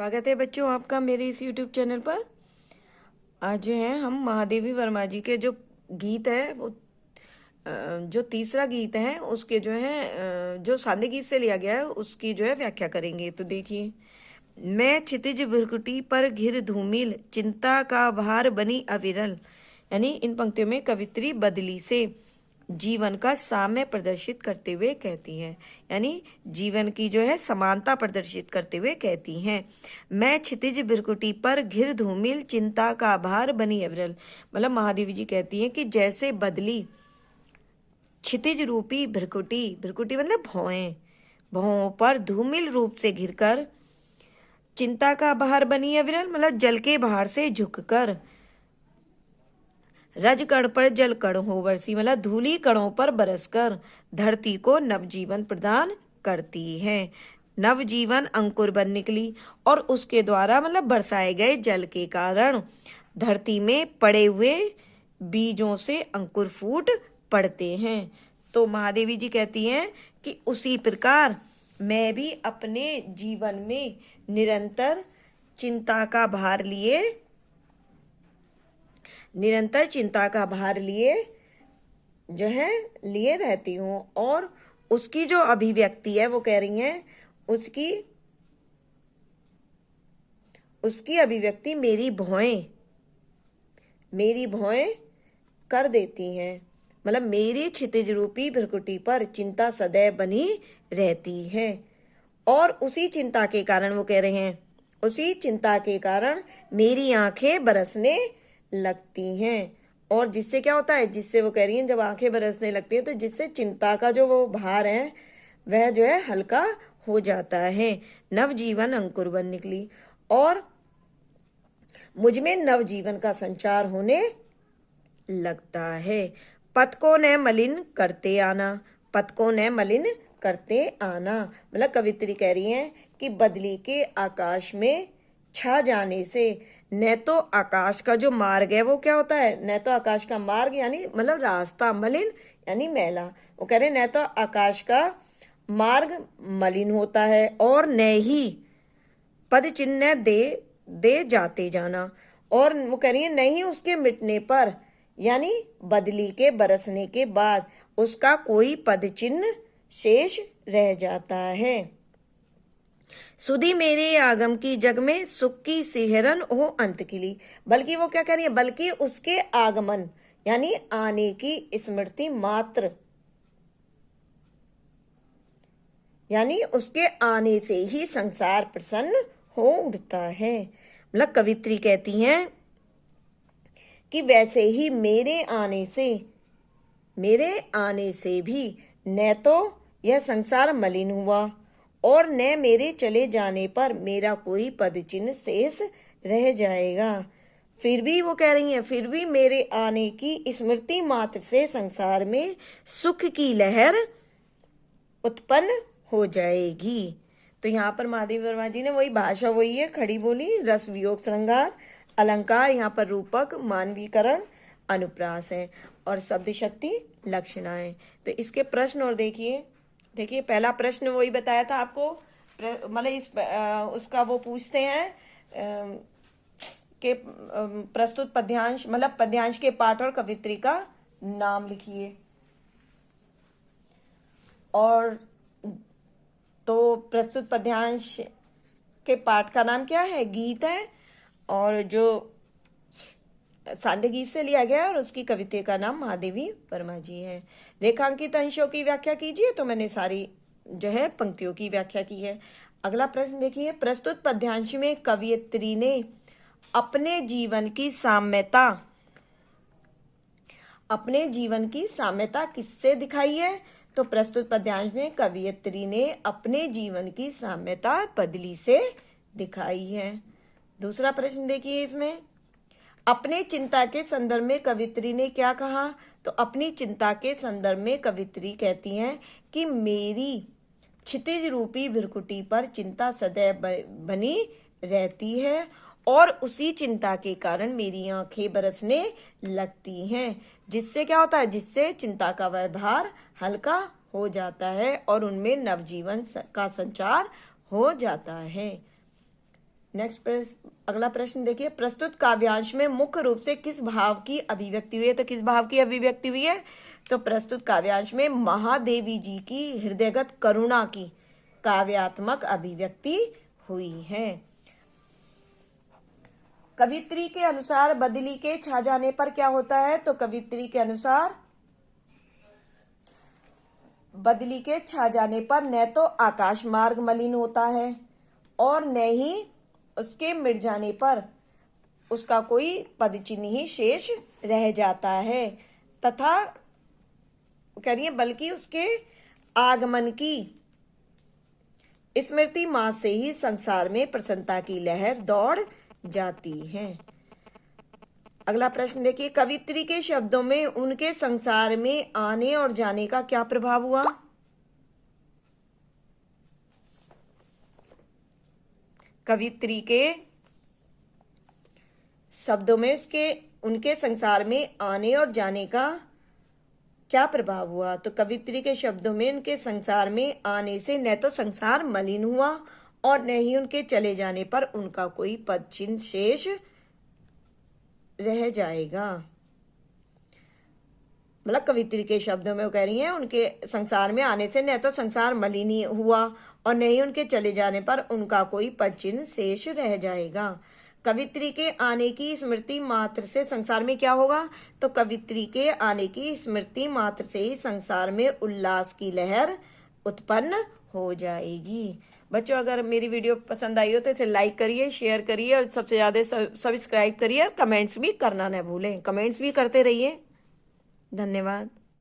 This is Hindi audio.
स्वागत है बच्चों आपका मेरे इस YouTube चैनल पर। आज जो है हम महादेवी वर्मा जी के जो गीत है वो जो तीसरा गीत है उसके जो है जो सादे गीत से लिया गया है उसकी जो है व्याख्या करेंगे। तो देखिए, मैं क्षितिज भ्रुकुटी पर घिर धूमिल, चिंता का भार बनी अविरल। यानी इन पंक्तियों में कवित्री बदली से जीवन का साम्य प्रदर्शित करते हुए कहती है, यानी जीवन की जो है समानता प्रदर्शित करते हुए कहती हैं। मैं क्षितिज भ्रुकुटी पर घिर धूमिल, चिंता का भार बनी अविरल। मतलब महादेवी जी कहती हैं कि जैसे बदली क्षितिज रूपी भ्रुकुटी, भ्रुकुटी मतलब भौएं, भौं पर धूमिल रूप से घिरकर, चिंता का भार बनी अविरल मतलब जल के भार से झुककर, रज कण पर जल कण हो बरसी मतलब धूली कणों पर बरसकर धरती को नवजीवन प्रदान करती है। नवजीवन अंकुर बन निकली और उसके द्वारा मतलब बरसाए गए जल के कारण धरती में पड़े हुए बीजों से अंकुर फूट पड़ते हैं। तो महादेवी जी कहती हैं कि उसी प्रकार मैं भी अपने जीवन में निरंतर चिंता का भार लिए जो है लिए रहती हूँ, और उसकी जो अभिव्यक्ति है वो कह रही हैं उसकी अभिव्यक्ति मेरी भौएं कर देती हैं। मतलब मेरी क्षितिज रूपी भ्रुकुटी पर चिंता सदैव बनी रहती है, और उसी चिंता के कारण वो कह रहे हैं, उसी चिंता के कारण मेरी आंखें बरसने लगती हैं। और जिससे क्या होता है, जिससे वो कह रही हैं जब आंखें बरसने लगती हैं तो जिससे चिंता का जो वो भार है वह जो है हल्का हो जाता है। नवजीवन अंकुर बन निकली और मुझ में नवजीवन का संचार होने लगता है। पथ को न मलिन करते आना, पथ को न मलिन करते आना मतलब कवित्री कह रही हैं कि बदली के आकाश में छा जाने से न तो आकाश का जो मार्ग है वो क्या होता है, न तो आकाश का मार्ग यानी मतलब रास्ता, मलिन यानी मैला, वो कह रहे न तो आकाश का मार्ग मलिन होता है और न ही पद चिन्ह दे जाते जाना, और वो कह रही है नहीं उसके मिटने पर यानी बदली के बरसने के बाद उसका कोई पद चिन्ह शेष रह जाता है। सुधी मेरे आगम की जग में सुख की सिहरन हो अंत किली, बल्कि वो क्या कह रही है, बल्कि उसके आगमन यानी आने की स्मृति मात्र, यानी उसके आने से ही संसार प्रसन्न हो उठता है। मतलब कवित्री कहती हैं कि वैसे ही मेरे आने से भी न तो यह संसार मलिन हुआ और न मेरे चले जाने पर मेरा कोई पद चिन्ह शेष रह जाएगा। फिर भी वो कह रही हैं, फिर भी मेरे आने की स्मृति मात्र से संसार में सुख की लहर उत्पन्न हो जाएगी। तो यहाँ पर महादेवी वर्मा जी ने वही भाषा वही है, खड़ी बोली, रस वियोग श्रृंगार, अलंकार, यहाँ पर रूपक, मानवीकरण, अनुप्रास है और शब्द शक्ति लक्षणाएं। तो इसके प्रश्न और देखिए पहला प्रश्न वही बताया था आपको, मतलब उसका वो पूछते हैं कि प्रस्तुत पद्यांश मतलब पद्यांश के पाठ और कवित्री का नाम लिखिए। और तो प्रस्तुत पद्यांश के पाठ का नाम क्या है, गीत है, और जो सादे गीत से लिया गया और उसकी कविता का नाम महादेवी वर्मा जी है। रेखांकित अंशों की व्याख्या कीजिए, तो मैंने सारी जो है पंक्तियों की व्याख्या की है। अगला प्रश्न देखिए, प्रस्तुत पद्यांश में कवियत्री ने अपने जीवन की साम्यता किससे दिखाई है, तो प्रस्तुत पद्यांश में कवियत्री ने अपने जीवन की साम्यता बदली से दिखाई है। दूसरा प्रश्न देखिए, इसमें अपने चिंता के संदर्भ में कवित्री ने क्या कहा, तो अपनी चिंता के संदर्भ में कवित्री कहती हैं कि मेरी क्षितिज रूपी भ्रुकुटी पर चिंता सदैव बनी रहती है और उसी चिंता के कारण मेरी आंखें बरसने लगती हैं, जिससे क्या होता है, जिससे चिंता का वह भार हल्का हो जाता है और उनमें नवजीवन का संचार हो जाता है। नेक्स्ट अगला प्रश्न देखिए, प्रस्तुत काव्यांश में मुख्य रूप से किस भाव की अभिव्यक्ति हुई है? तो किस भाव की अभिव्यक्ति हुई है? तो प्रस्तुत काव्यांश में महादेवी जी की हृदयगत करुणा की काव्यात्मक अभिव्यक्ति हुई है। कवित्री के अनुसार बदली के छा जाने पर क्या होता है? तो कवित्री के अनुसार बदली के छा जाने पर न तो आकाश मार्ग मलिन होता है और न ही उसके मिट जाने पर उसका कोई पद चिन्ह ही शेष रह जाता है, तथा कह रही है बल्कि उसके आगमन की स्मृति मात्र से ही संसार में प्रसन्नता की लहर दौड़ जाती है। अगला प्रश्न देखिए, कवित्री के शब्दों में उनके संसार में आने और जाने का क्या प्रभाव हुआ? कवित्री के शब्दों में उनके संसार में आने और जाने का क्या प्रभाव हुआ? तो कवित्री के शब्दों में उनके संसार में आने से न तो संसार मलिन हुआ और न ही उनके चले जाने पर उनका कोई पद चिन्ह शेष रह जाएगा। मतलब कवित्री के शब्दों में वो कह रही हैं उनके संसार में आने से न तो संसार मलिन ही हुआ और न ही उनके चले जाने पर उनका कोई पद चिन्ह शेष रह जाएगा। कवित्री के आने की स्मृति मात्र से संसार में क्या होगा? तो कवित्री के आने की स्मृति मात्र से ही संसार में उल्लास की लहर उत्पन्न हो जाएगी। बच्चों, अगर मेरी वीडियो पसंद आई हो तो इसे लाइक करिए, शेयर करिए और सबसे ज़्यादा सब्सक्राइब करिए। कमेंट्स भी करना न भूलें, कमेंट्स भी करते रहिए। धन्यवाद।